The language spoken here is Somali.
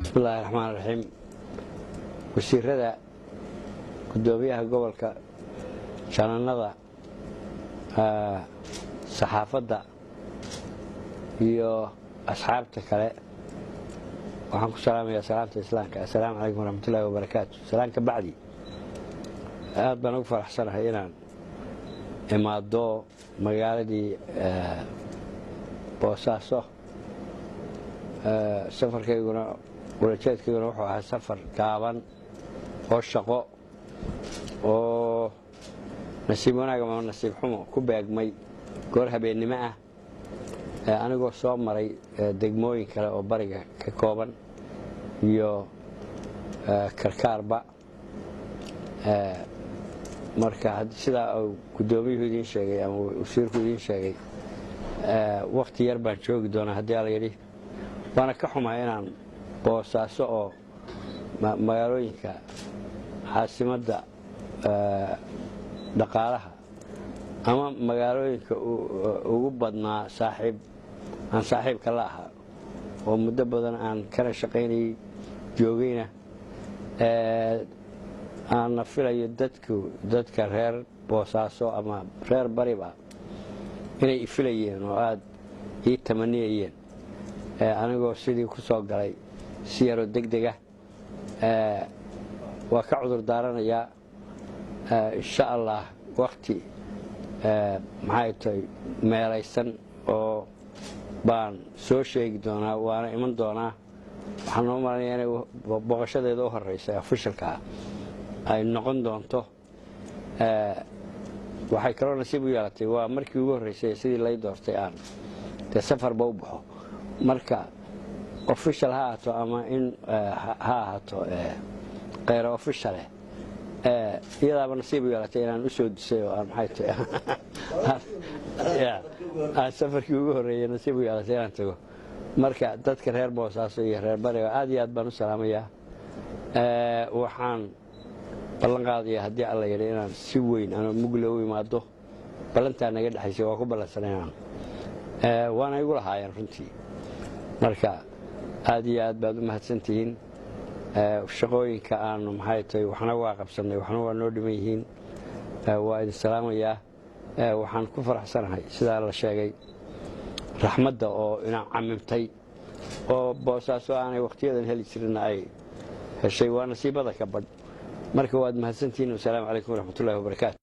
bismillahi raxmaan raxiim. wasiirada gudoomiyaha gobolka, jananada, saxaafadda iyo asxaabta kale waxaan ku salaamayaa salaamta islaamka. assalaamu calaykum waraxmatullaahi wabarakaatu. salaanka bacdi aad baan ugu faraxsanahay inaan imaado magaaladii boosaaso. safarkayguna walajeedkayguna wuxuu ahaa safar gaaban oo shaqo oo nasiib wanaag ama nasiib xumo ku beegmay goor habeennimo ah, anigoo soo maray degmooyin kale oo bariga ka kooban iyo karkaarba. marka sidaa uu gudoomiyuhu idiin sheegay ama wasiirku idiin sheegay, waqti yar baan joogi doonaa haddii alla yidhi. waana ka xumahay inaan boosaaso oo magaalooyinka caasimadda dhaqaalaha ama magaalooyinka ugu badnaa aan saaxiibka la ahaa oo muddo badan aan kana shaqaynayay joogayna, aanna filayo dadka reer boosaaso ama reer bariba inay ifilayeen oo aad ii tamaniyayeen. anigoo sidii ku soo galay si yaroo degdega waa ka cudur daaranayaa. insha allah wakti maxay tahay meelaysan oo baan soo sheegi doonaa, waana iman doonaa. waxaan noo malanaya inay booqashadeeda u horeysa ee ofishalka ay noqon doonto. waxay kaloo nasiib u yeelatay, waa markii ugu horreysay sidii lay doortay aan dee safarba u baxo. marka ofishal ha ahaato ama in ha ahaato kayra ofishale, iyadaaba nasiib u yeelatay inaan u soo disay oo aan maxay tahay aan safarkii ugu horreeyay nasiib u yeelatay inaan tago. marka dadka reer boosaaso iyo reer bariga aad iyo aad baan u salaamayaa. waxaan ballan qaadayaa haddii alla yidhi inaan si weyn anoo mugle u imaado. ballantaa naga dhexaysay waa ku ballansanayaan, waana igu lahaayeen runtii. marka aad iyo aad baad u mahadsantihiin. shaqooyinka aanu maxay tahay waxna waa qabsannay, waxna waa noo dhiman yihiin. waa idin salaamayaa. waxaan ku faraxsanahay sidaa la sheegay raxmadda oo inaan camimtay oo boosaaso aanay wakhtiyadan heli jirinna ay heshay. waa nasiibada ka badh. marka waad mahadsantihiin. wassalaamu calaykum waraxmatullaahi wabarakaatu.